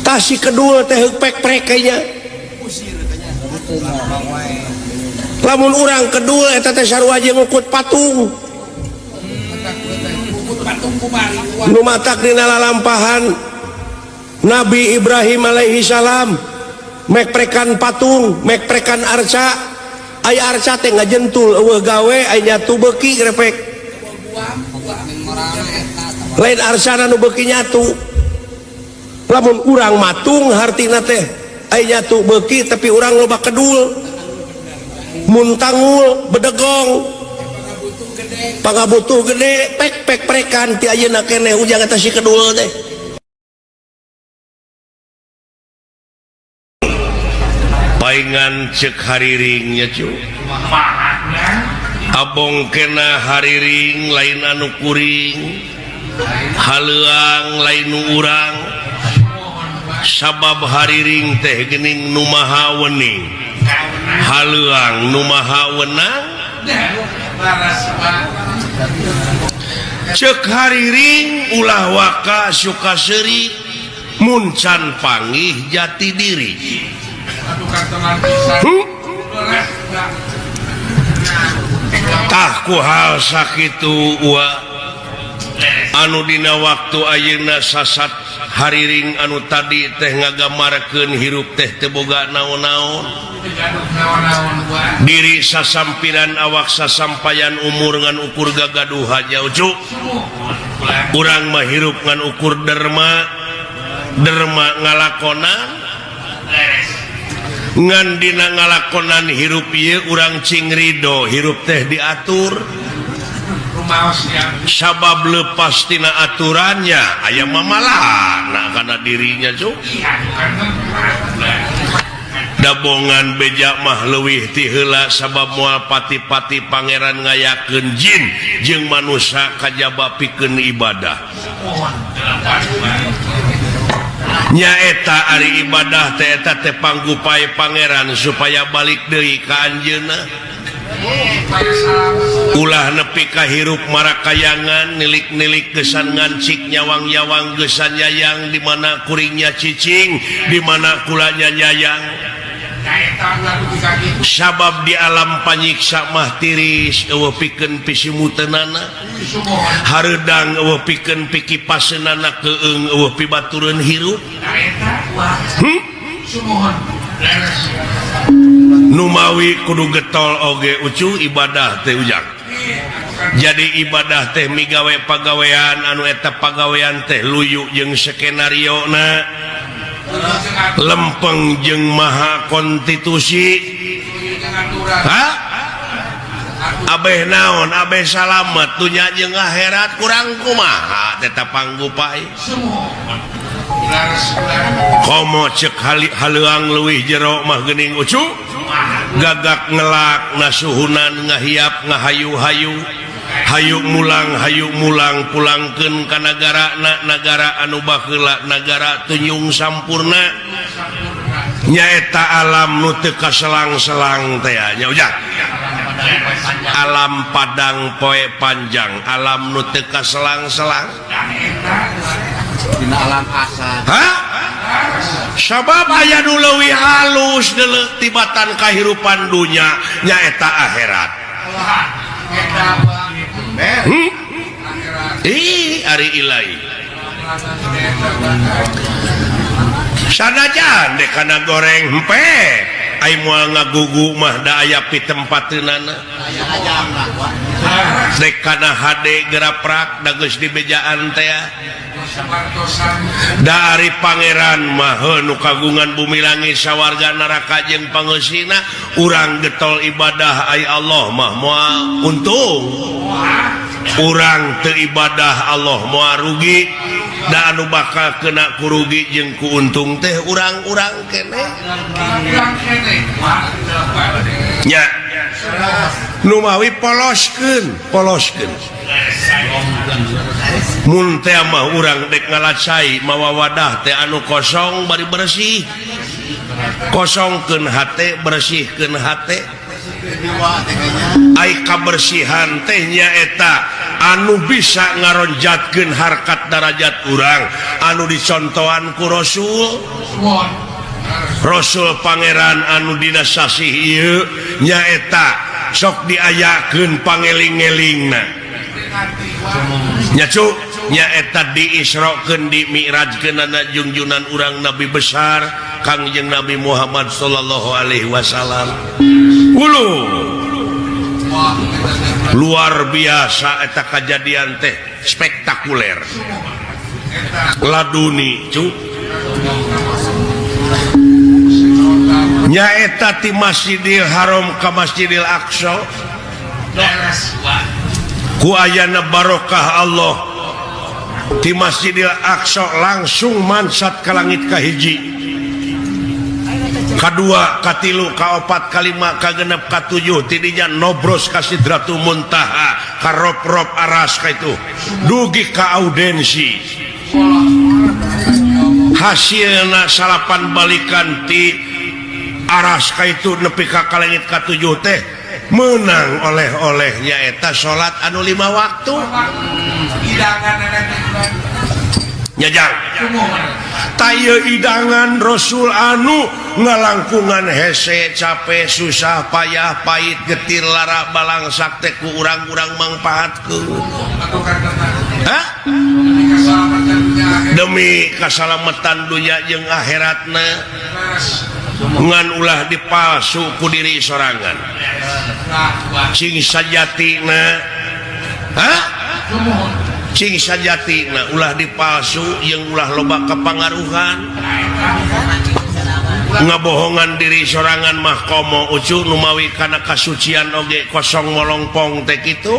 tasih kedua teh pek-pek kayaknya lamun urang kedua eta teh sarua aja ngukut patung nu matak dina lalampahan Nabi Ibrahim alaihi salam mek prekan patung mek prekan arca aya arca teh ngajentul eueuh gawe aya nyatu beuki grepek lain arsana nu beuki nyatu lamun urang matung hartina teh aya nyatu beuki tapi urang loba kedul muntangul bedegong pangabutuh gede pek prekan ti ayeuna keneh ujang eta si kedul teh paingan cek hariringnya cu abong kena hariring lain anu kuring haleuang lain nu urang sabab hariring teh geuning nu maha wening haleuang nu maha wenang cek hariring ulah waka suka seri muncan panggih jati diri tah ku hal sakitu anu dina waktu ayeuna sasat hariring anu tadi teh ngagamarkeun hirup teh teu boga naon-naon diri sasampiran awak sasampayan umur ngan ukur gagaduh aja ucuk urang mah hirup ngan ukur derma ngalakonan ngan dina ngalakonan hirup ieu urang cing ridho hirup teh diatur sabab lepas tina aturannya aya mamalahan kana dirinya cuk dabongan beja mah leuwih ti heula sabab moal pati-pati pangeran ngayakeun jin jeung manusia kajaba pikeun ibadah nyaeta ari ibadah teh eta teh panggupae pangeran supaya balik deui ka anjeunna ulah nepi ka hirup marakayangan nilik-nilik gesan ngancik nyawang-nyawang gesan nyayang di mana kuringnya cicing di mana kulanya nyayang sabab di alam panyiksa mah tiris eueuh pikeun pisimuteunana hareudang eueuh pikeun pikipaseunana keung eueuh pibatureun hirup numawi kudu getol oge ucu ibadah teh ujang jadi ibadah teh migawe pagawean anu eta pagawean teh luyu jeung skenario na lempeng jeung maha konstitusi abeh naon abeh salamet dunya jeung akhirat kurang kumaha teh panggupai komo cek haleuang leuwih jero mah geuning ucu gagak ngelak nasuhunan ngahiap ngahayu-hayu hayuk mulang pulangkeun ka nagara anu baheula nagara tunyung sampurna nyaeta alam nu teu kaselang-selang teh nya ujang alam padang poe panjang alam nu teu kaselang-selang dina alam asal sabab aya nu leuwih halus deuleu tibatan kahirupan dunya nyaeta akhirat ari ilahi sanajan dek kana goreng hempe ai moal ngagugu mah da aya pitempateunana dek kana hade geraprak da geus dibejaan teh da ari pangeran mah nu kagungan bumi langit sawarga neraka jeung pangeusina urang getol ibadah ai Allah mah moal untung urang teu ibadah Allah moal rugi da anu bakal kena kurugi jeung ku untung teh urang-urang keneh nya numawi poloskeun mun teh mah urang dek ngalacai mawa wadah teh anu kosong bari bersih kosongkeun hate bersihkeun hate ai kabersihan teh nyaeta anu bisa ngaronjatkeun harkat darajat urang anu dicontohan ku Rasul pangeran anu dina sasih ieu nyaeta sok diayakeun pangeling-elingna nya cuk nyaeta diisrokeun di mi'rajkeun ana junjunan urang nabi besar Kangjeng Nabi Muhammad sallallahu alaihi wasallam ulu luar biasa eta kejadian teh spektakuler laduni cuk nyaeta ti Masjidil Haram ka Masjidil Aqsa ku ayana barokah Allah di Masjidil Aqsa langsung mansat ka langit kahiji kadua katilu kaopat kalima kagenep katujuh tidinya nobros ka Sidratul Muntaha ka rob-rob aras ka itu dugi ka audensi hasilna salapan balikan ti aras ka itu nepi ka langit katujuh teh menang oleh-olehnya eta salat anu 5 waktu nyajang taya idangan Rasul anu ngalangkungan hese capek susah payah pahit getir lara balangsak teh ku urang-urang mangpaatkeun demi kasalamatan dunya jeung akhiratna ngan ulah dipalsu ku diri sorangan cing sajatina cing sajatina ulah dipalsu yang ulah loba kepangaruhan ngabohongan diri sorangan mah komo ucu numawi kana kasucian oge kosong molongpong teh kitu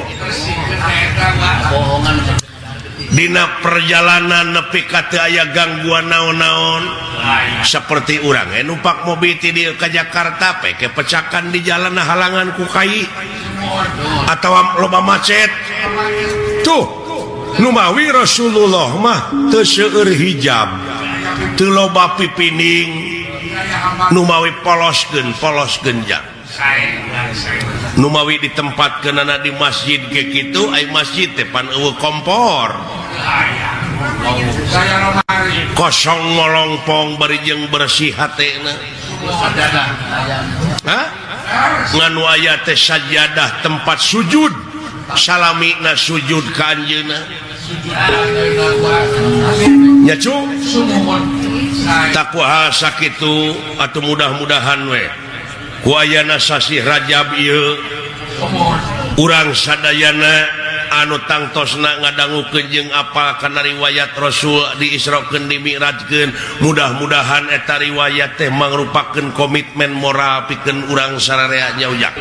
dina perjalanan nepi ka teu aya gangguan naon-naon seperti urang numpak mobil ti dieu ka Jakarta pe kepecakan di jalan halangan ku kai atawa loba macet tuh numawi Rasulullah mah teu seueur hijab teu loba pipining numawi poloskeun jang numawi ditempatkeun ana di masjid ge kitu ai masjid teh pan eueuh kompor kosong molongpong bari jeung bersih hatena nganu aya teh sajadah tempat sujud salamina sujud ka anjeunna nya cu takwa sakitu atuh mudah-mudahan we ku ayana sasih Rajab ieu urang sadayana anu tangtosna ngadangukeun jeung apal kana riwayat Rasul diisrokeun dimi'rajkeun mudah-mudahan eta riwayat teh mangrupakeun komitmen moral pikeun urang sararea nyaujak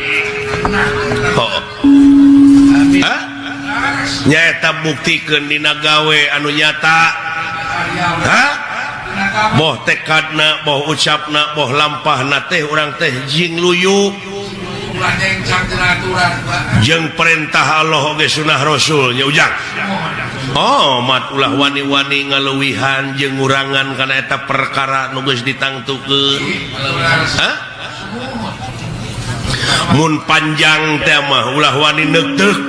nyaeta buktikeun dina gawe anu nyata boh tekadna boh ucapna boh lampahna teh urang teh jing luyu jeung perintah Allah oge sunah Rasul nya ujang mat ulah wani-wani ngaleuwihan jeung ngurangan kana eta perkara nu geus ditangtukeun mun panjang teh mah ulah wani neukteuk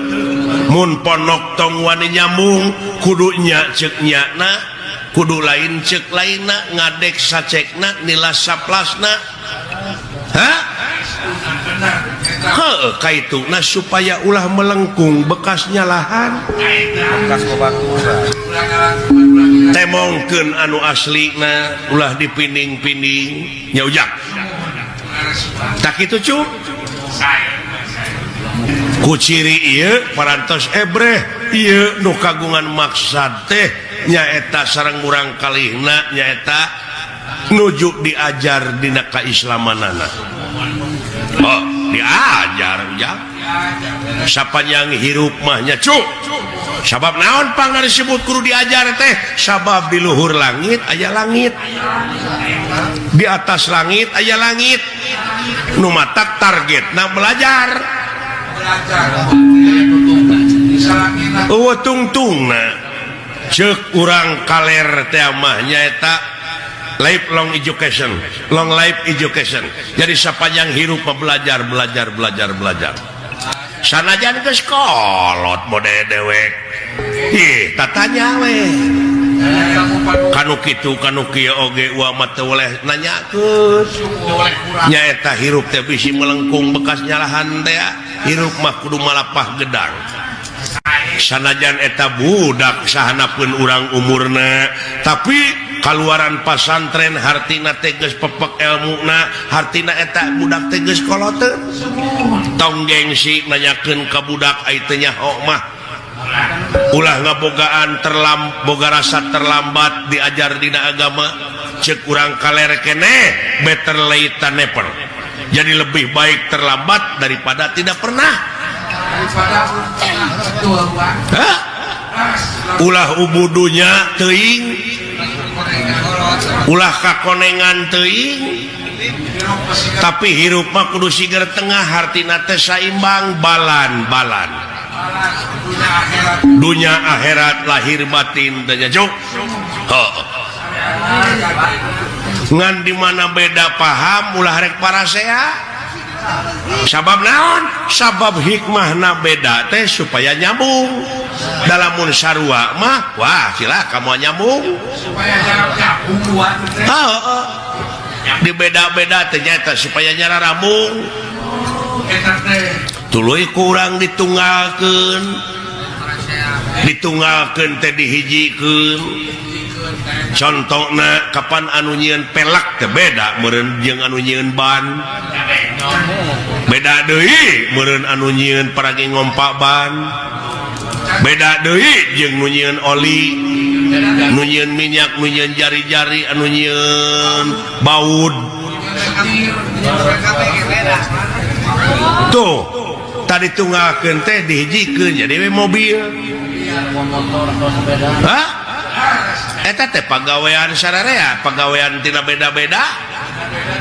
mun ponok tong wani nyambung kudu nya ceuk nyana kudu lain ceuk lainna ngadek sacekna nilas saplasna kaituna supaya ulah melengkung bekasnya lahan temongkeun anu aslina ulah dipining-pining nyaujak tak kitu cu ku ciri ieu parantos ebreh ieu nu kagungan maksad teh nyaeta sareng urang kalihna nyaeta nuju diajar dina kaislamanana diajar ya sapanjang hirup mah nya cu sabab naon pang disebut kudu diajar teh sabab di luhur langit aya langit di atas langit aya langit nu matak targetna belajar eueuh tungtungna ceuk urang kaler teh mah nyaeta lifelong education, long life education. Jadi sepanjang hidup belajar. sanajan geus kolot mode dewek tatanya we kanu kitu kanu kieu oge wa mah teu oleh nanyakeun nyaeta hirup teh bisi melengkung bekas nyalahan teh hirup mah kudu malapah gedang sanajan eta budak sahanapeun urang umurna tapi kaluaran pasantren hartina teges pepek ilmuna hartina eta budak teges koloteun tong gengsi nanyakeun ka budak ai teh nyaho mah ulah ngabogaan boga rasa terlambat diajar dina agama ceuk urang kaler keneh better late than never jadi lebih baik terlambat daripada tidak pernah ulah ubudunya teuing ulah kakonengan teuing tapi hirup mah kudu sigar tengah hartina teh saimbang balan dunya akhirat lahir batin teh juk ngan di mana beda paham ulah rek parasea sabab naon sabab hikmahna beda teh supaya nyambung dalamun sarua mah wah sila kamu nyambung di beda-beda teh nyata supaya nyara rambung tuluy kurang ditunggalkeun teh dihijikeun contohna kapan anu nyieun pelak teh beda meureun jeung anu nyieun ban beda deui meureun anu nyieun paragi ngompak ban beda deui jeung nu nyieun oli nu nyieun minyak nu nyieun jari-jari anu nyieun baud tuh tadi tunggalkeun teh dihijikeun jadi we mobil hah eta teh pagawean sararea pagawean tina beda-beda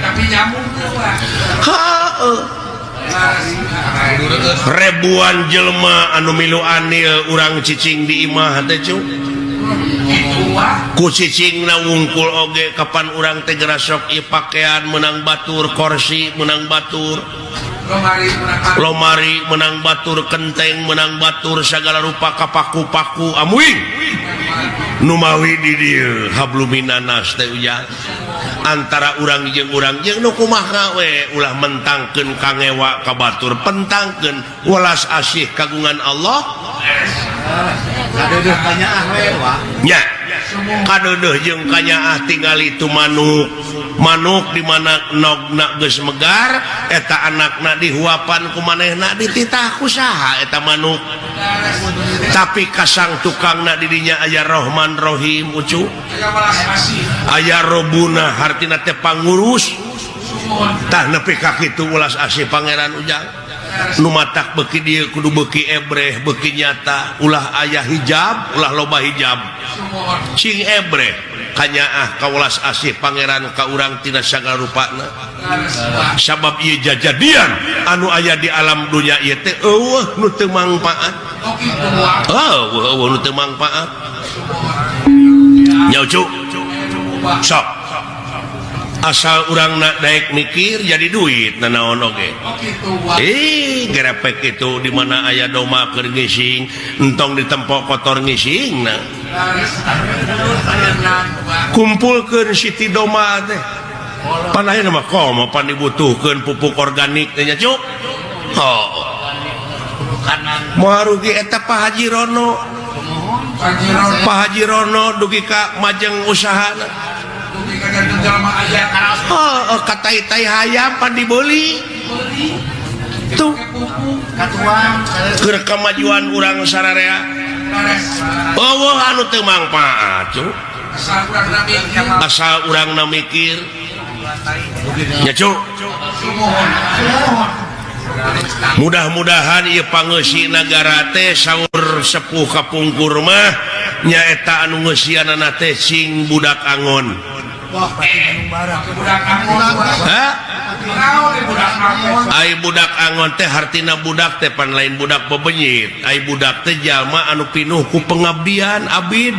tapi nyambung ribuan jelema anu milu anil urang cicing di imah teh cu ku cicingna wungkul oge kapan urang teh gerasok ieu pakaian menang batur kursi menang batur lomari menang batur kenteng menang batur segala rupa kapaku-paku amuing numawi di dieu habluminanas teh ujang antara urang jeung nu kumaha we ulah mentangkeun kangewa ka batur pentangkeun welas asih kagungan Allah kadeudeung kanyaah we wa nya kadeudeung jeung kanyaah tinggal itu manuk di mana nogna geus megar eta anakna dihuapan ku manehna dititah ku saha eta manuk tapi kasang tukangna di dinya aya Rahman Rahim ucu aya Robuna hartina teh pangurus tah nepi ka kitu ulas asih pangeran ujang nu matak beuki dieu kudu beuki ebreh beuki nyata ulah aya hijab ulah loba hijab cing ebreh kanyaah kaulas asih pangeran ka urang tina sagala rupana sabab ieu jajadian anu aya di alam dunya ieu teh eueuh nu teu mangpaat eueuh nu teu mangpaat nya ucu sok asal urang nak daek mikir jadi duit nanaon oge gerepek itu di mana aya doma keur ngising entong ditempo kotor ngisingna kumpulkeun siti doma teh pan ayeuna mah komo pan dibutuhkeun pupuk organik teh nya cuk moal rugi eta Pak Haji Rono dugi ka majeng usahana katai-tai hayam pan dibeli tuh keur kemajuan urang sararea anu teu mangpaat cu asal urang mikir nya cu mudah-mudahan ieu pangeussi nagara teh saur sepuh kapungkur mah nyaeta anu ngeusianana teh cing budak angon. Ai budak angon teh hartina budak teh pan lain budak bebenyit ai budak teh jalma anu pinuh ku pengabdian abid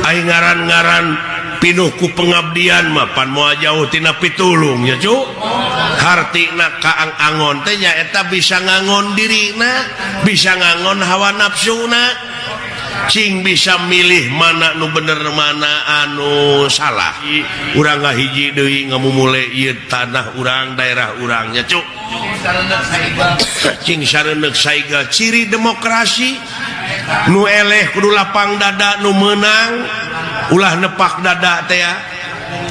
ai ngaran-ngaran pinuhku pengabdian mapan moal jauh tina pitulung ya cu hartina kaang-angon teh nyaeta bisa ngangon dirina bisa ngangon hawa nafsuna cing bisa milih mana nu bener mana anu salah urang ngahiji deui ngamumule ieu tanah urang daerah urangnya cu cing sareuneuh saiga ciri demokrasi nu eleh kudu lapang dada nu meunang ulah nepak dada teh ya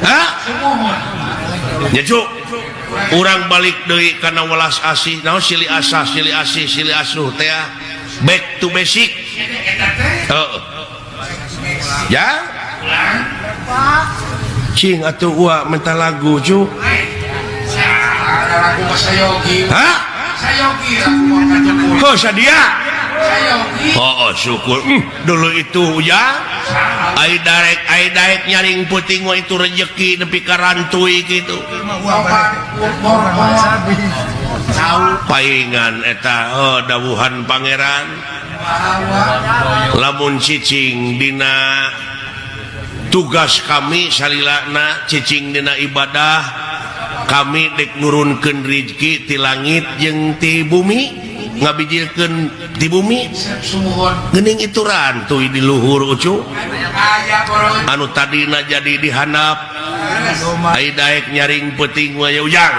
ha nya cu urang balik deui kana welas asih naon silih asah silih asih silih asuh teh ya back to basic ya cing atuh uak minta lagu cu hah oh sadia oh syukur dulu itu ya ai daek nyaring puting mah itu rezeki nepi ka rantui gitu paingan eta dawuhan pangeran lamun cicing dina tugas kami salilana cicing dina ibadah kami dek nurunkeun rezeki ti langit jeung ti bumi ngabijilkeun di bumi geuning itu rantuy di luhur ucu anu tadina jadi dihandap ai daek nyaring peuting we ujang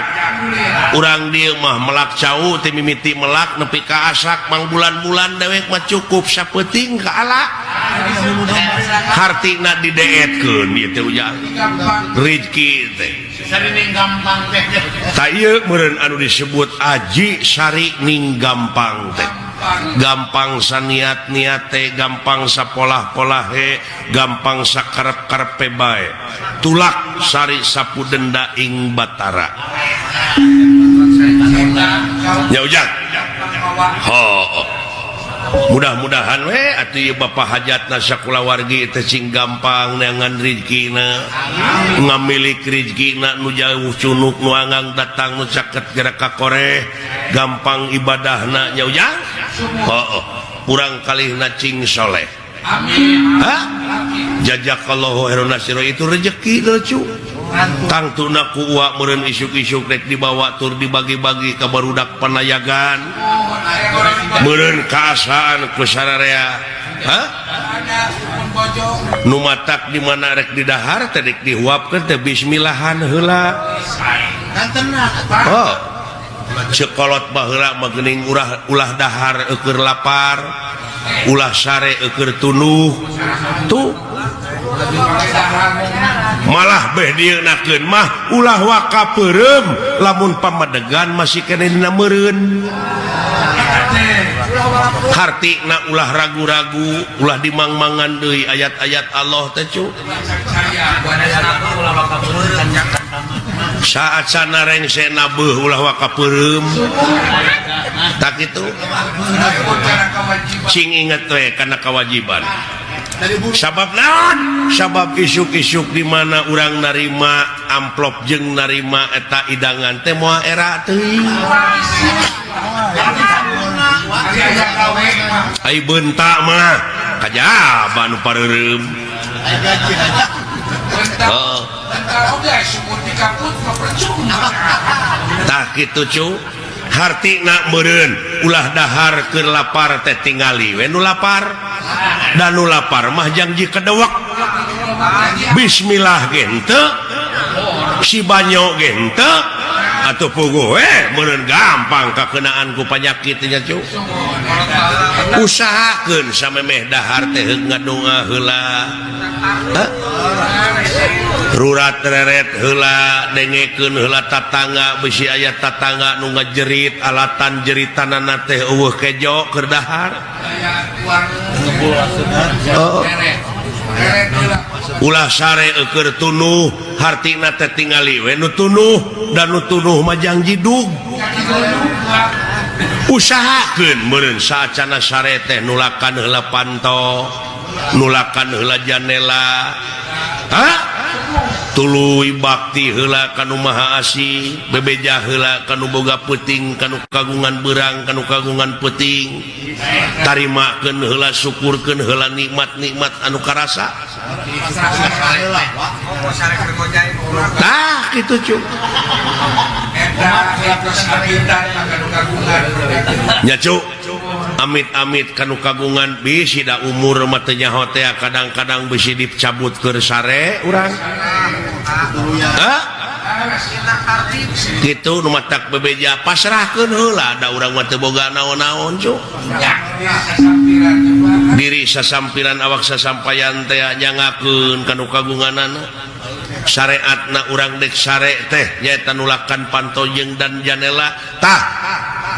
urang dieu mah melak cau teh mimiti melak nepi ka asak mang bulan-bulan dewek mah cukup sapeuting ka ala hartina dideetkeun ieu teh ujang rezeki teh sari gampang teh ta ieu meureun anu disebut aji sari ning gampang teh gampang saniat-niat teh gampang sapolah-polah gampang sakarep-karepe bae tulak sari sapudenda ing batara ya ujang mudah-mudahan we atuh bapak hajatna sakulawargi teh cing gampang neangan rezekina ngamilik rezekina nu jauh cunuk nu angang datang nu caket gerak ka koreh gampang ibadahna nya ujang urang kalihna cing soleh amin ha jazakallahu khairan nasira itu rezeki lucu tangtuna ku uak meureun isuk-isuk rek dibawa tur dibagi-bagi ka barudak panayagan meureun kaasaan ku sararea ha nu matak di mana rek didahar teh rek dihuapkeun teh bismillahan heula oh cekolot baheula mah geuning ulah dahar eukeur lapar ulah sare eukeur tunuh tuh malah beh dienakeun mah ulah waka peureum lamun pamadegan masih keneh dina meureun hartina ulah ragu-ragu ulah dimangmangan deui ayat-ayat Allah teh cu saat sanareng sena beuh ulah waka peureum tak kitu cing inget we kana kewajiban sabab naon sabab isuk-isuk di mana urang narima amplop jeung narima eta idangan teh moal era teuing ai beunta mah kajaba nu pareureum tah kitu cu hartina meureun ulah dahar keur lapar teh tingali we nu lapar dan nu lapar mah janji kedewek bismillah ge henteu si banyo ge henteu atuh puguh we meureun gampang kakeunaan ku panyakit nya cu usahakeun samemeh dahar teh ngadoa heula rurat reret heula dengekeun heula tatangga bisi aya tatangga nu ngajerit alatan jeritanana teh eueuh kejo keur dahar ulah sare eukeur tunuh hartina teh tingali we nu tunuh dan nu tunuh mah janji dug usahakeun meureun saacana sare teh nulakan heula panto nulakan heula janela ha tuluy bakti heula kanu maha asih bebeja heula kanu boga peuting kanu kagungan berang kanu kagungan peuting tarimakeun heula syukurkeun heula nikmat-nikmat anu karasa tah kitu cu nya cu amit-amit kanu kagungan bisi da umur mah teu nyaho teh kadang-kadang bisi dicabut keur sare urang gitu nu matak bebeja pasrahkeun heula da urang mah teu boga naon-naon cu diri sasampiran awak sasampayan teh nyangakeun kanu kagunganana syariatna urang dek sare teh nyaeta nulakan pantojeng dan janela tah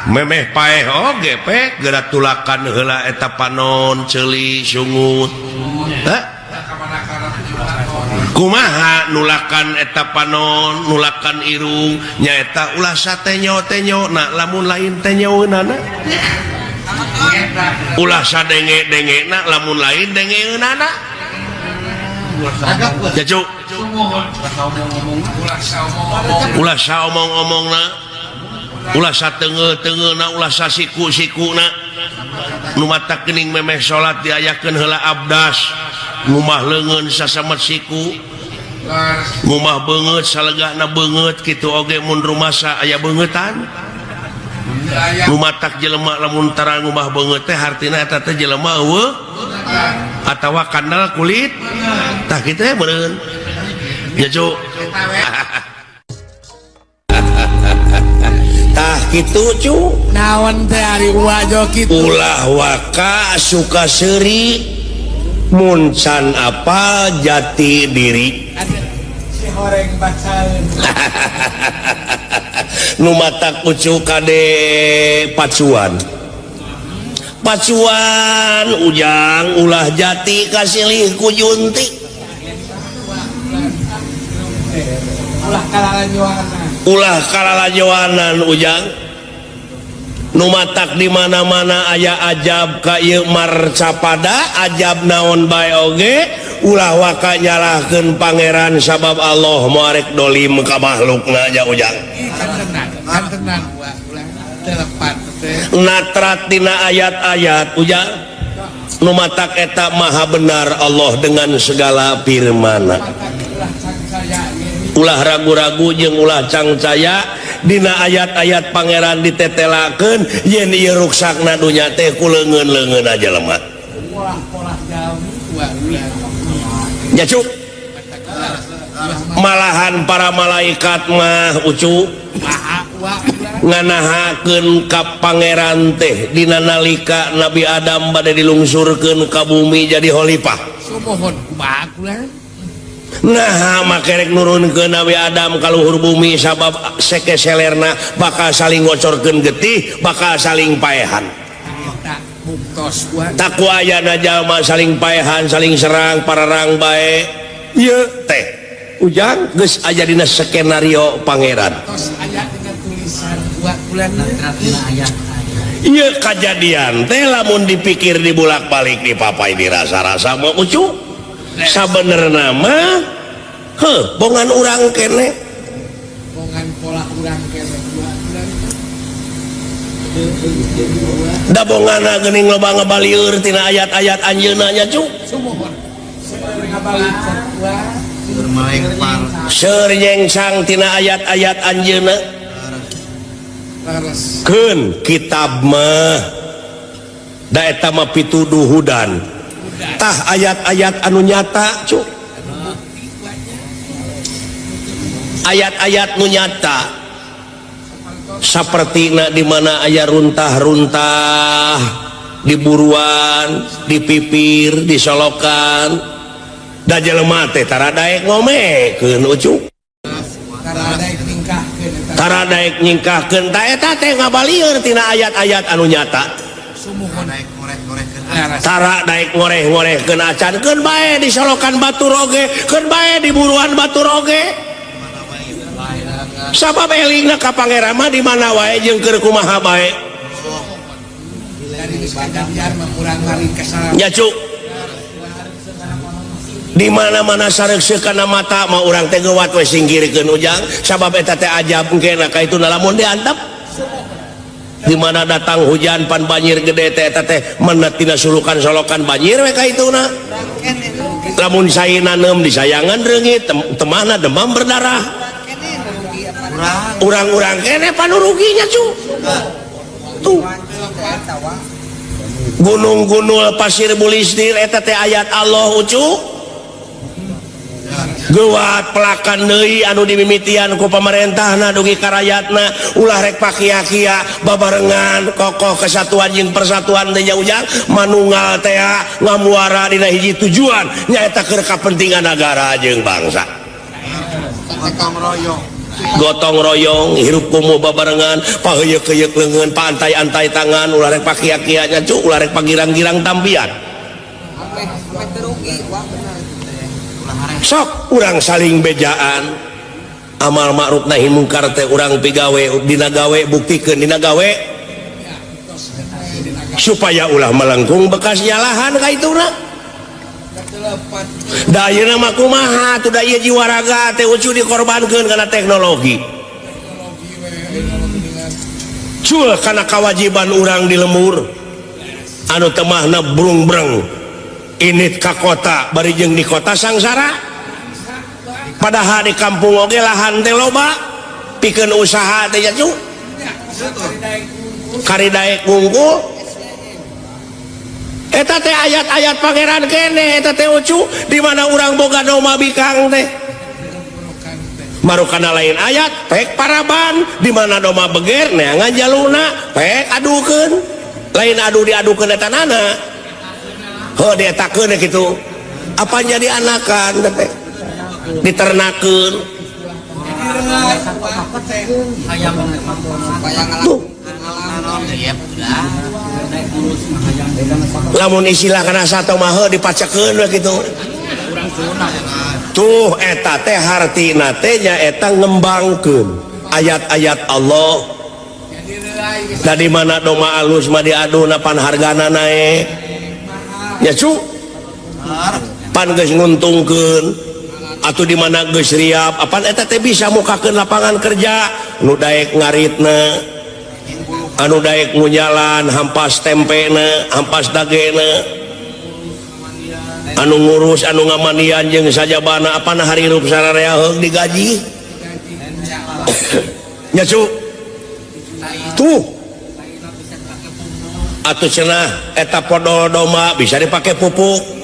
memeh paeh oge pe geura tulakan heula eta panon ceuli sungut kumaha nulakan eta panon nulakan irung nyaeta ulah satenyo na lamun lain tenyoeunana ulah sadenge-denge na lamun lain dengeunana ya cuk ulah saomong-omongna ulah sateungeuh-teungeuhna ulah sasiku-sikuna nu matak geuning memeh salat diayakeun heula abdas ngumah leungeun sasamet siku ngumah beungeut salegana beungeut kitu oge mun rumasa aya beungetan nu matak jelema lamun tara ngumah beungeut teh hartina eta teh jelema eueuh atawa kandal kulit tah kitu ya meureun nya cu tah kitu cu naon teh ari wajo kitu ulah waka suka seuri muncan apa jati diri si horeng bacaeun nu matak ucu kade pacuan ujang ulah jati kasilih ku junti ulah kalalajoanan ujang nu matak di mana-mana aya ajab ka ieu marcapada ajab naon bae oge ulah waka nyalahkeun pangeran sabab Allah moarek dolim ka makhlukna nya ujang kantenan ulah telepat teh natrat dina ayat-ayat ujang nu matak eta maha benar Allah dengan segala firman-Na ulah ragu-ragu jeung ulah cangcaya dina ayat-ayat pangeran ditetelakeun yen ieu ruksakna dunya teh ku leungeun-leungeun aja lemah pola jalmi nya cuk malahan para malaikat mah ucu nganahakeun ka pangeran teh dina nalika Nabi Adam bade dilungsurkeun ka bumi jadi khalifah sumohon kumaha kula nah makerek nurunkeun Nabi Adam ka luhur bumi sabab sekeselerna bakal saling ngocorkeun getih bakal saling paehan buktos gua taku ayana jalma saling paehan saling serang pararang bae ieu teh ujang geus aya dina skenario pangeran tos aya dengan tulisan gua bulan ayat ieu kajadian teh lamun dipikir dibulak-balik dipapai dirasa-rasa mah ucu sabenerna mah bongan urang kene bongan pola urang kene da bongana geuning loba ngabalieur tina ayat-ayat anjeunna nya cu sumohon ngabalik gua seur nyengsang tina ayat-ayat anjeunna keun kitab mah da eta mah pituduhudan tah ayat-ayat anu nyata cu ayat-ayat nu nyata sapertina di mana aya runtah-runtah di buruan di pipir di solokan da jelema teh tara daek ngomekeun ucu tara daek nyingkahkeun ta eta teh ngabalieur tina ayat-ayat anu nyata tara daek ngoreh-ngorehkeun acan keun bae di solokan batur oge keun bae di buruan batur oge sabab elingna ka pangeran mah di mana wae jeung keur kumaha bae nya cuk di mana-mana sareukseukana mata mah urang teh geuwat we singkirkeun ujang sabab eta teh ajab engke ka itu lamun diantep di mana datang hujan pan banjir gede teh eta teh menet tina sulukan solokan banjir we ka ituna lamun saina neum disayangan reungit temahna demam berdarah urang-urang kene panu ruginya cu tuh gunung-gunung pasir bulistir eta teh ayat Allah ucu gewat pelakan deui anu dimimitian ku pamarentahna dugi ka rakyatna ulah rek pakia-kia babarengan kokoh kesatuan jeung persatuan teh ujang manunggal teh ngamuara dina hiji tujuan nyaeta keur kapentingan negara jeung bangsa gotong royong hirup kumuh babarengan paheuyeuh-heuyeuh leungeun pantai-antai tangan ulah rek pakia-kia nya cu ulah rek pagirang-girang tambian sok urang saling bejaan amal ma'ruf nahi mungkar teh urang pigawe dina gawe buktikeun dina gawe supaya ulah melengkung bekas nyalahan ka ituna da ayeuna mah kumaha teu da ieu jiwa raga teh ucu dikorbankeun kana teknologi cul kana kewajiban urang di lemur anu temahna brung-breng init ka kota bari jeung di kota sangsara padahal di kampung oge lahan teh loba pikeun usaha teh ya cu kari daek ngungkul eta teh ayat-ayat pangeran kene eta teh ucu di mana urang boga doma bikang teh marukana lain ayat pek paraban di mana doma beger neangan jaluna pek adukeun lain adu diadukeun eta nana heuh dietakeun kitu apa jadi anakan teh diternakeun lamun istilah kana sato mah dipacekeun we kitu tuh eta teh hartina teh nyaeta ngembangkeun ayat-ayat Allah da di mana doma alus mah diaduna pan hargana naek nya cu pan geus nguntungkeun atau di mana geus riap apan eta teh bisa mukakeun lapangan kerja nu daek ngaritna anu daek ngunyalan hampas tempena hampas dagena anu ngurus anu ngamandian jeung sajabana apana harirup sararea heug digaji nya cu tuh atuh cenah eta podol doma bisa dipake pupuk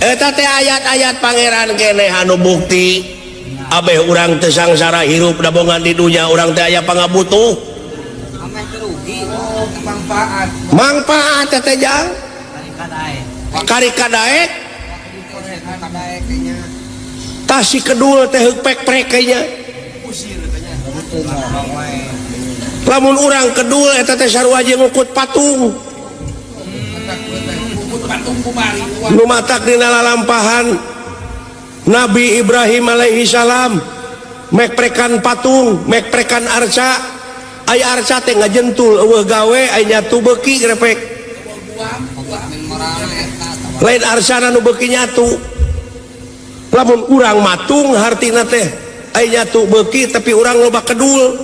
eta teh ayat-ayat pangeran kene anu bukti abeh urang teu sangsara hirup dabongan di dunya urang teh aya pangabutuh manfaat teh jang kari kadaek tasi kedul teh heuk pek-prek nya lamun urang kedul eta teh sarua jeung ngukut patung nu matak dina lalampahan Nabi Ibrahim alaihi salam mek prekan patung mek prekan arca aya arca teh ngajentul eueuh gawe aya nyatu beuki grepek lain arca nu beuki nyatu lamun urang matung hartina teh aya nyatu beuki tapi urang loba kedul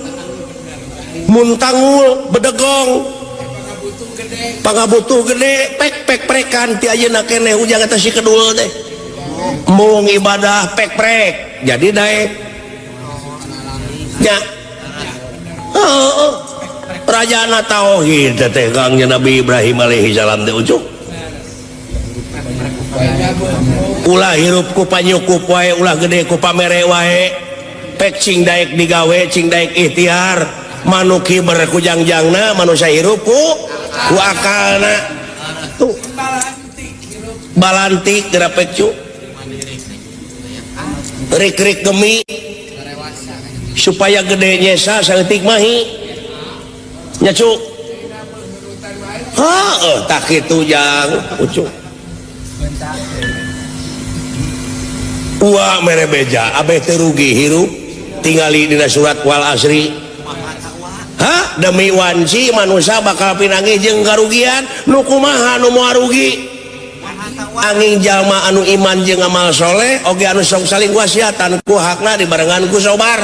muntangul bedegong pangabutuh gede pek prekan ti ayeuna keneh ujang eta si kedul teh mung ibadah pek prek jadi daek nya rajana tauhid teh kangnya Nabi Ibrahim alaihi salam teh ucuk ulah hirup ku panyukup wae ulah gede ku pamere wae pek cing daek digawe cing daek ikhtiar manuk hiber ku jangjangna manusia hirup ku akalna tuh balantik gerapek cu rik-rik gemi supaya gede nyesa saeutik mahi nya cu tak kitu jang ucu uwa mere beja abeh teu rugi hirup tingali dina surat wal asri demi wanci manusia bakal pinangih jeung karugian nu kumaha nu moal rugi angin jalma anu iman jeung amal soleh oge anu sok saling wasiatan ku hakna dibarengan ku sabar.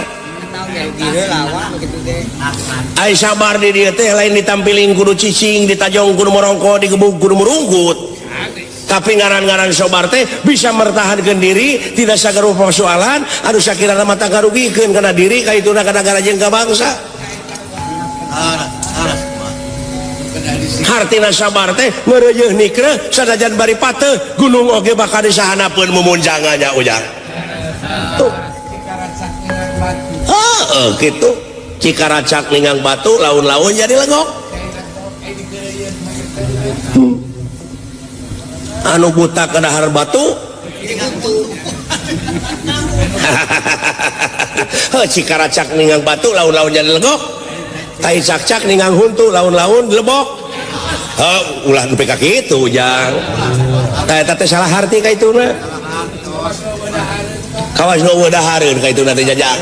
Ai sabar di dieu teh lain ditampilin kudu cicing, ditajong kudu morongko, digebug kudu merungkut. Tapi ngaran-ngaran sabar teh bisa mertahankeun diri tidak sagarupa persoalan anu sakirana mata garugikeun kana diri ka ituna ka nagara jeung ka bangsa. Hartina sabar teh meureuh nikre sanajan bari pateuh gunung oge bakal disahanapeun mumunjangannya ujang. Tuh. Gitu. Cikaracak ningang batu laun-laun jadi legok. Anu buta ke dahar batu cikaracak ningang batu laun-laun jadi legok. Tai cak-cak ningang huntu laun-laun lebok. Ulah nepi ka kitu jang. Eta teh salah harti ka ituna. Kawas nu weudahareun ka ituna teh jajang.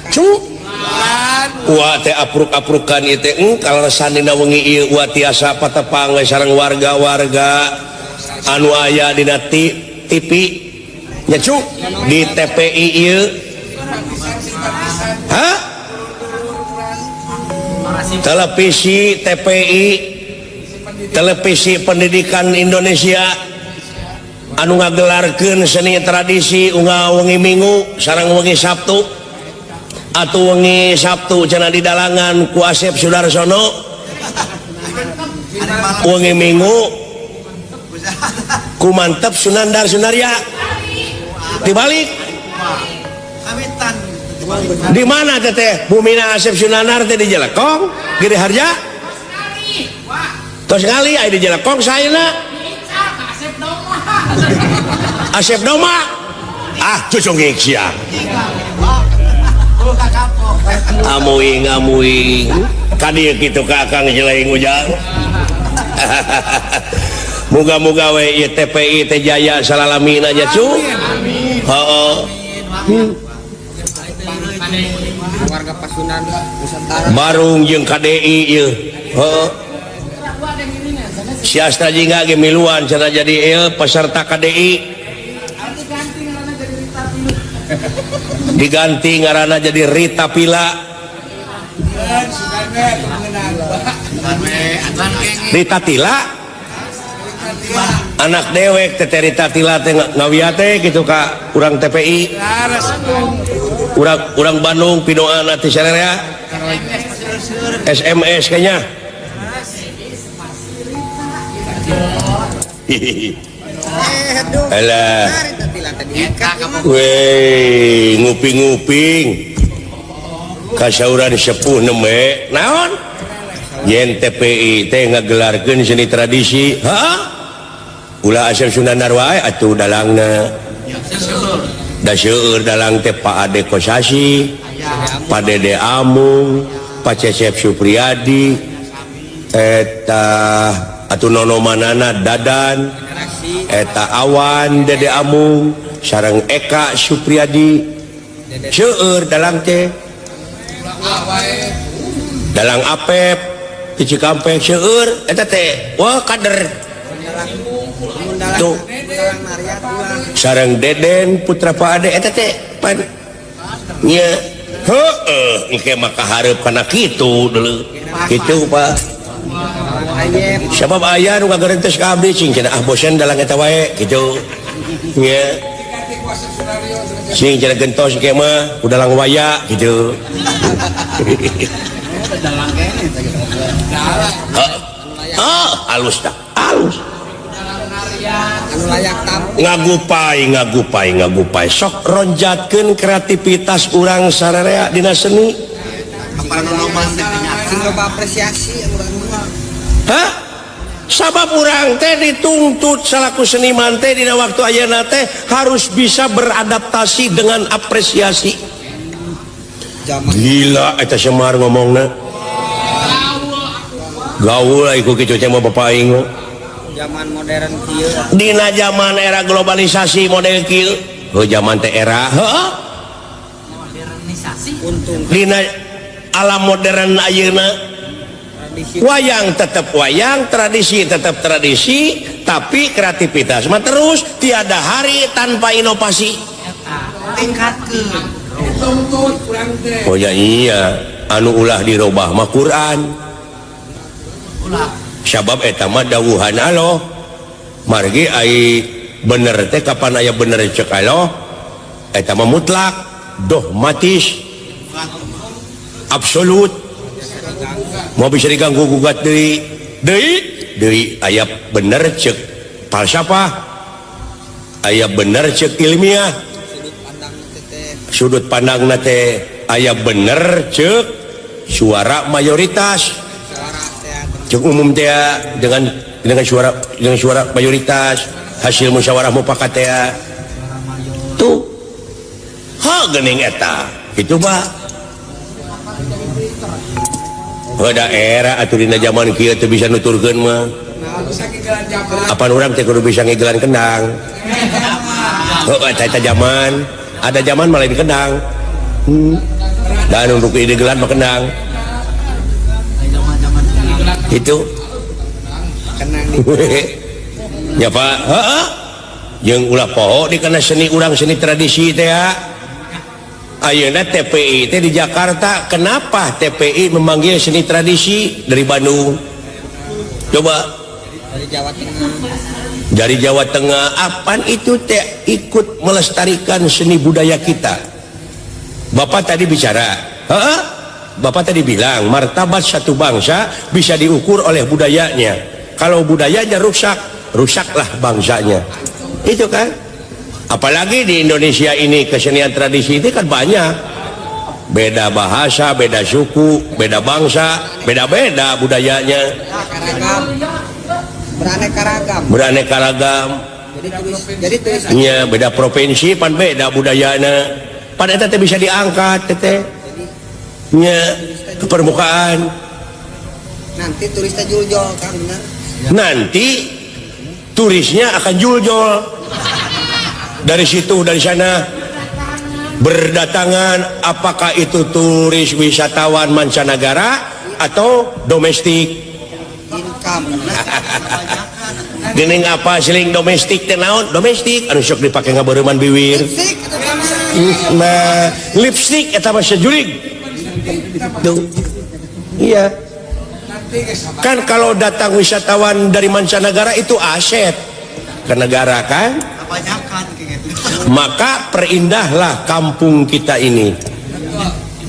Cuk. Wa teh apruk-aprukan ieu teh kalau sanina wengi ieu wa tiasa patepang sareng warga-warga anu aya dina TV nya cuk di TPI ieu. Hah? Televisi TPI, televisi pendidikan Indonesia anu ngagelarkeun seni tradisi unggal wengi Minggu sareng wengi Sabtu atuh wengi Sabtu cenah di dalangan ku Asep Sudarsono wengi Minggu ku Mantep Sunandar Sunaria dibalik di mana teteh bumina Asep Sunandar teh di Jelekong Gede Harja tos ngali aya di Jelekong saena Asep Doma cucung sia amuing kadieu kitu ka Kang Jelaing ujang. Muga-muga we ieu TPI teh jaya salalamina nya cu. Heeh. Warga Pasunan Nusantara Barung jeung KDI ieu. Heeh. Siasta jingga ge miluan cenah jadi ieu peserta KDI. Diganti ngaranna jadi Rita Pila. Rita Tila anak dewek teh Rita Tila teh ngawiat teh kitu ka urang TPI urang Bandung pinoana ti sararea SMS kayaknya. Alah weh nguping-nguping kasauran sepuh neme naon yen TPI teh ngagelarkeun seni tradisi ulah Asep Sunandar wae atuh dalangna da seueur dalang teh Pak Ade Kosasi Pak Dede Amung Pak Cecep Supriyadi eta atuh nono manana Dadan eta Awan Dede Amung sareng Eka Supriyadi seueur dalang teh dalang Apep di Cikampek seueur eta teh wah kader tuh sareng Deden putra Pak Ade eta teh pan nya heueuh engke mah kahareup kana kitu deuleu kitu Pak sabab aya nu ngagarentes ka abdi cing cenah bosen dalang eta wae kitu nya sing cenah gentos ge mah udah lang waya gitu. Halus dah halus ngagupai sok ronjatkeun kreativitas urang sararea dina seni sabab urang teh dituntut salaku seniman teh dina waktu ayeuna teh harus bisa beradaptasi dengan apresiasi. Gila eta Semar ngomongna gaul iku kitu teh mah bapak aing zaman modern kieu dina zaman era globalisasi model kieu zaman teh era modernisasi dina alam modern ayeuna Wayang tetap wayang, tradisi tetap tradisi, tapi kreativitas mah terus, tiada hari tanpa inovasi. Oh ya iya, anu ulah dirobah mah Quran. Sabab eta mah dawuhan Allah. Margi ai bener teh kapan aya bener ceuk Allah? Eta mah mutlak, dogmatis, absolut. Mau bisa diganggu gugat deui aya bener ceuk falsafah, aya bener ceuk ilmiah, sudut pandang teh aya bener ceuk suara mayoritas, ceuk umum teh dengan suara mayoritas, hasil musyawarah mufakat teh tuh ha geuning eta kitu mah. Daerah atau dina zaman kieu teu bisa nuturkeun mah. Apa urang teh kudu bisa ngigelan kendang. Heuh eta zaman, ada zaman malah di kendang. Dan untuk digelan mah kendang. Itu. Ya Pak, heeh. Jeung ulah poho dikana seni urang seni tradisi teh ya. Ayeuna TPI teh di Jakarta, kenapa TPI memanggil seni tradisi dari Bandung? Coba dari Jawa Tengah. Dari Jawa Tengah, apaan itu teh ikut melestarikan seni budaya kita? Bapak tadi bicara, Bapak tadi bilang martabat satu bangsa bisa diukur oleh budayanya. Kalau budayanya rusak, rusaklah bangsanya. Itu kan? Apalagi di Indonesia ini kesenian tradisi itu kan banyak, beda bahasa, beda suku, beda bangsa, beda-beda budayanya, beraneka ragam. Jadi beda provinsi pan beda budayanya, pada itu bisa diangkat teteh ke permukaan. Nanti turisnya juljol kan benar? Nanti turisnya akan juljol. Dari situ, dari sana berdatangan, apakah itu turis wisatawan mancanegara atau domestik? Gening apa siling domestik teh naon? Domestik anu sok dipake ngabeureman bibir. Nah, lipstick eta mah sajurig. Tuh. Iya. Kan kalau datang wisatawan dari mancanegara itu aset ke negara kan? Maka perindahlah kampung kita ini,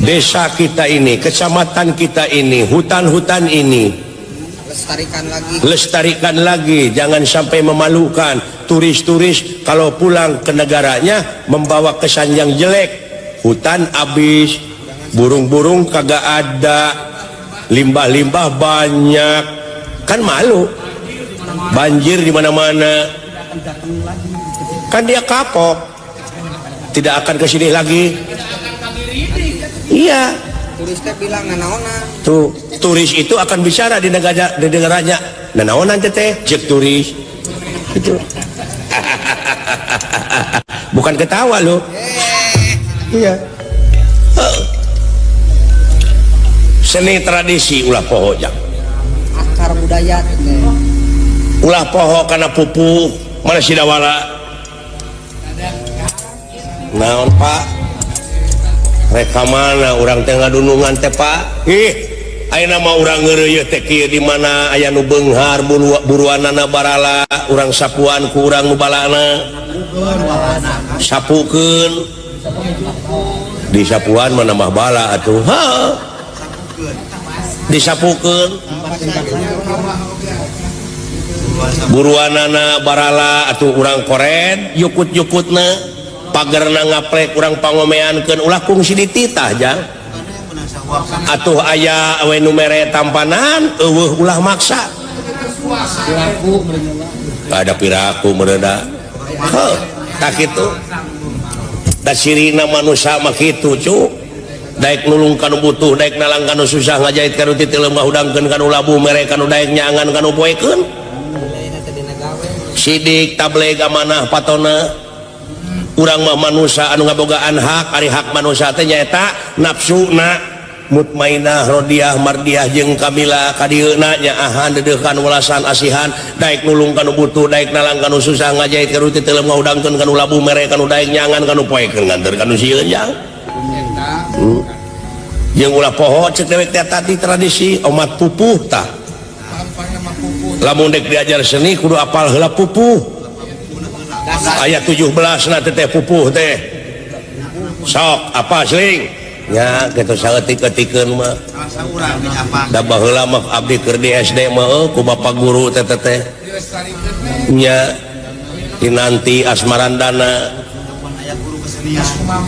desa kita ini, kecamatan kita ini, hutan-hutan ini. Lestarikan lagi, jangan sampai memalukan. Turis-turis kalau pulang ke negaranya membawa kesan yang jelek. Hutan habis, burung-burung kagak ada, limbah-limbah banyak, kan malu. Banjir di mana-mana. Kan dia kapok, tidak akan ke sini lagi. Iya. Turisnya bilang nanaonan. Tuh, turis itu akan bicara di negaranya. Nanaonan teh, cek turis. Itu. Bukan ketawa loh. Iya. Seni tradisi ulah poho jang. Akar budaya teh. Ulah poho kana pupuk mana sidawala. Naon Pak? Reka mana orang teh ngadunungan teh Pak? Ayeuna mah urang ngeureuy teh kieu di mana aya nu beunghar buruanana barala, urang sapuan ku urang nu balana. Sapukeun. Di sapuan mana mah bala atuh. Disapukeun. Buruanana barala atuh urang koren, yukut-yukutna. Pagerna ngaplek urang pangomeankeun ulah kungsi dititah jang. Atuh aya we nu mere tampanan eueuh ulah maksa. Ada piraku mereda. Heuh, tak kitu. Da sirina manusia mah kitu cu. Daek nulung kanu butuh, daek nalang kanu susah, ngajait kanu titi lemah udangkeun kanu labu mere kanu daek nyangan kanu poekeun. Sidik tableg amanah patona. Urang mah manusia anu ngabogaan hak, ari hak manusia teh nyaeta nafsuna mutmainah rodiah mardiah jeung kamila kadieuna nyaahan dedeuhan welasan asihan daek nulung kanu butuh daek nalang kanu susah ngajait kanu titelem ngaudangkeun kanu labu mere kanu daek nyangan kanu poekeun nganter kanu sieun jang jeung ulah poho cek dewek teh tadi tradisi omat pupuh tah lamun dek diajar seni kudu apal heula pupuh aya 17 na teh pupuh teh sok apa seling nya kitu saeutik-eutikeun mah da baheula mah abdi keur di SD mah ku bapak guru teh nya tinanti asmarandana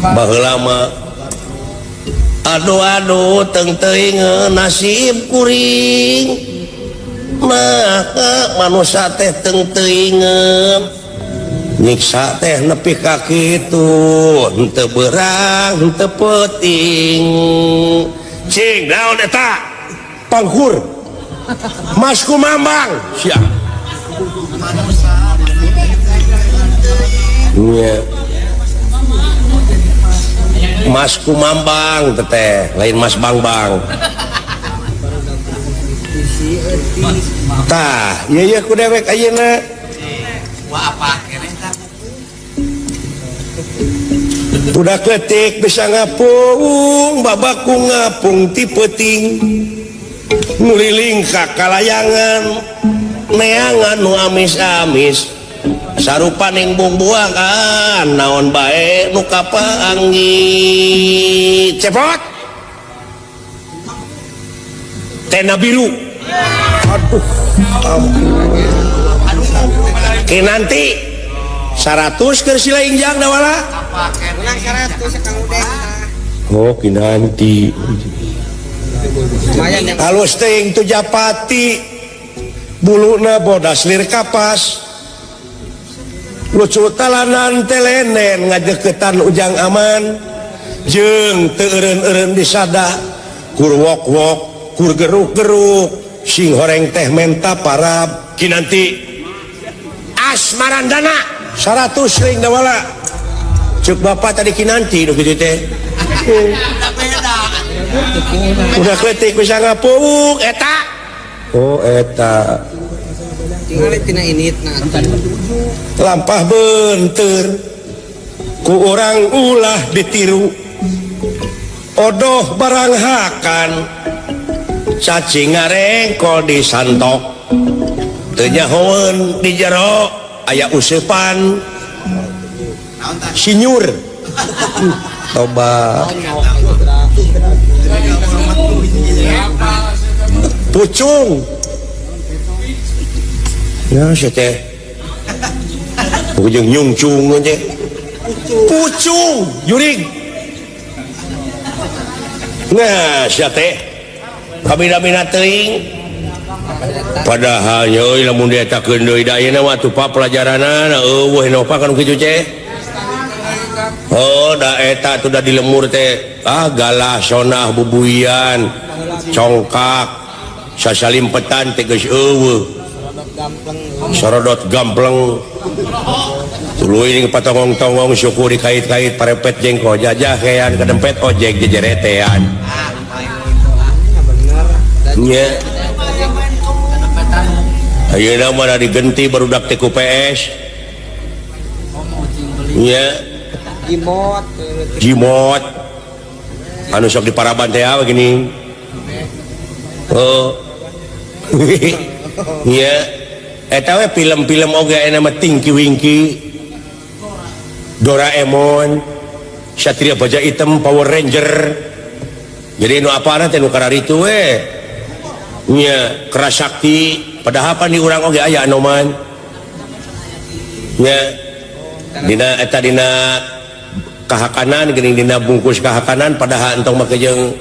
baheula mah aduh teng teuing nasib kuring mah manusia teh teng teuing nyiksa teh nepi ka kitu henteu beurang henteu peuting cing naon eta pangkur Mas Kumambang sia nya Mas Kumambang teteh lain Mas Bangbang tah ieu ku dewek ayeuna udah ketik bisa ngapung babaku ngapung ti peuting nuliling ka kalayangan neangan nu amis-amis sarupaning bungbuangan naon bae nu kapaanggi cepot tena biru aduh kinanti 100 keur silaingjang dawala menang 100 Kang Udek oh kinanti lumayan yang halus teuing tu Japati buluna bodas lir kapas lucu talanan telenen ngadeukeutan ujang aman jeung teu eureun-eureun disada kur wok-wok kur geruk-geruk sing horeng teh menta parab kinanti asmarandana 100 ring dawala cek bapak tadi kinanti nu kitu teh udah kletik bisa ngapung eta oh eta tinggal tina initna lampah beunteur ku urang ulah ditiru odoh barang hakan cacing ngarengkol disantok teu nyahoeun di jero aya useupan sinyur toba pucung ya sia teh ujung nyungcung teh pucung jurig nah sia teh kabina-bina teuing padahal euy lamun dietakeun deui da ayeuna mah tupa pelajaranna eueuh napa kan kitu teh oh da eta tuh da di lemur teh galah sonah bubuian congkak sasalimpetan teh geus eueuh sorodot gampleng tuluy ning patongong-tongong syukur dikait-kait parepet jengko jajah kean kadempet ojek jejeretean nya ayeuna mah digenti barudak teh ku PS nya jimot anu sok di Paraban teh begini oh nya eta we film-film oge aya mah Tinky Winky Doraemon Satria Baja Hitam Power Ranger jadi nu apana teh nu kararitu we nya Kerasakti padahal pan di urang oge aya anoman nya dina eta dina kahakanan geuning dina bungkus kahakanan padahal entong make jeung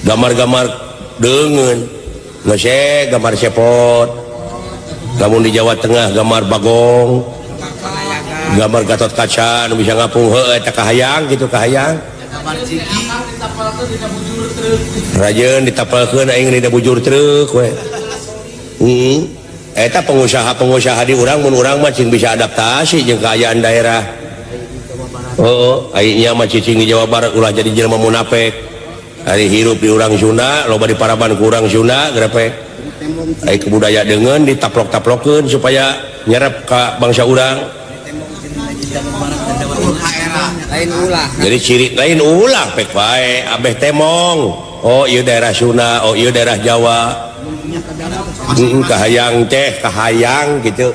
gambar-gambar deungeun geus gambar sepot lamun di Jawa Tengah gambar bagong gambar Gatot Kaca nu bisa ngapung heuh eta kahayang gitu kahayang rajeun ditapelkeun aing dina bujur treuk we eta pengusaha di urang mun urang mah cing bisa adaptasi jeung kaayaan daerah oh aing nya mah cicing di Jawa Barat ulah jadi jelema munafik hari hirup di urang Sunda loba di paraban kurang Sunda grepe ai kebudaya dengan ditaplok-taplokeun supaya nyerap ka bangsa urang lain ulah jadi ciri lain ulah pek wae abeh temong oh ieu daerah Sunda oh ieu daerah Jawa kahayang teh kahayang gitu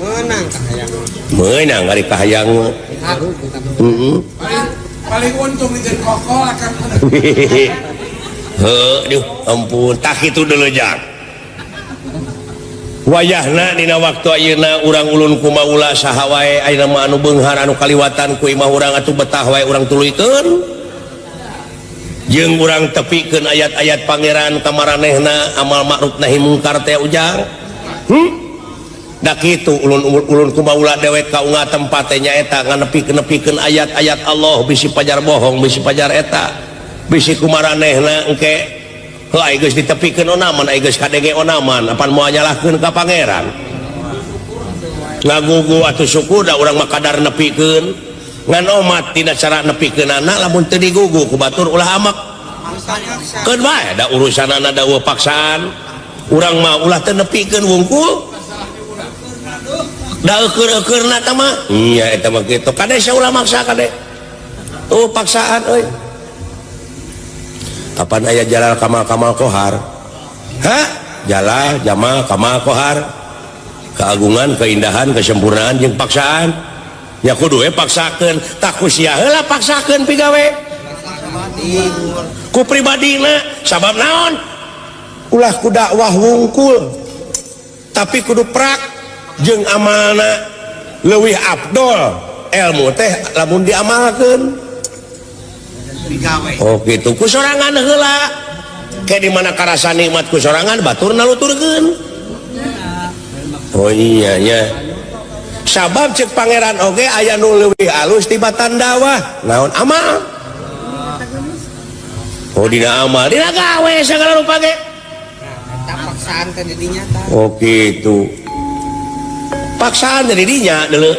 menang kahayang meunang ari kahayang haru kita paling untung di koko akan aduh ampun tak itu dulu jak wayahna dina waktu ayeuna urang ulun kumaula saha wae ayeuna mah anu beunghar anu kaliwatan ku imah urang atuh betah wae urang tuluykeun jeung urang tepikeun ayat-ayat pangeran ka maranehna amal ma'ruf nahi mungkar teh ujang da kitu ulun kumaula dewek kaunga tempat teh nyaeta nganepikeun ayat-ayat Allah bisi pajar bohong bisi pajar eta bisi kumaranehna engke heuh ai geus ditepikeun onaman ai geus kadenge onaman apan moal nyalahkeun ka pangeran ngagugu atuh suku da urang mah kadar nepikeun ngan omat tina cara nepikeunana lamun teu digugu ku batur ulah amak keun bae da urusanana daeuh paksaan urang mah ulah teu nepikeun wungkul da eukeurna tah mah iya eta mah kitu kade saulah maksa kade paksaan euy kapan aya jalal kamal kohar jalal jamal kamal kohar keagungan keindahan kesempurnaan jeung paksaan ya kudu paksakeun tak ku sia heula paksakeun pigawe ku pribadina sabab naon ulah ku dakwah wungkul tapi kudu prak jeung amalna leuwih afdol ilmu teh lamun diamalkeun oh gitu ku sorangan heula ke di mana karasa nikmat ku sorangan batur naluturkeun oh iya nya sabab cek pangeran oge aya nu leuwih alus tibatan dakwah naon amal oh dina amal dina gawe sagala rupa ge tak paksaan teh di dinya tah oh gitu paksaan dari dinya deuleu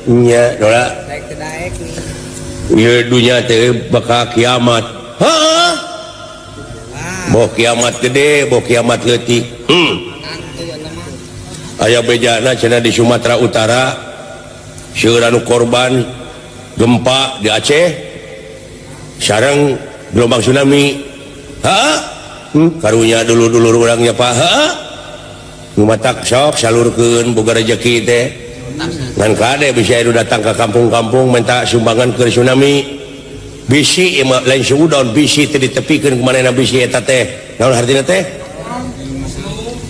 nya dola daek teh daek nih ieu dunya teh bakal kiamat heuh boh kiamat gede boh kiamat leutik aya bejana cenah di Sumatera Utara seueur anu korban gempa di Aceh sareng gelombang tsunami karunya dulur-dulur urangnya Pak ngumatak sok salurkeun boga rezeki teh ngan kade bisa anu datang ke kampung-kampung minta sumbangan ke tsunami bisi lain suudon bisi teu ditepikeun ku manehna bisi eta teh naon hartina teh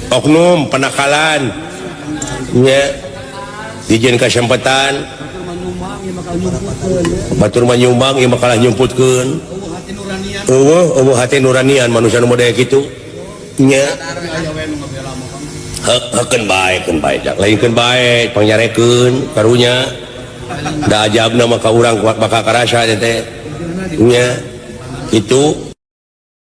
oknum penakalan nya dijieun kasempatan batur manyumbang ieu makalah nyumputkeun eueuh hati nuranian manusia nu model kitu nya heukeun bae lainkeun bae panyarekeun karunya da ajabna mah ka urang bakal karasa teh nya itu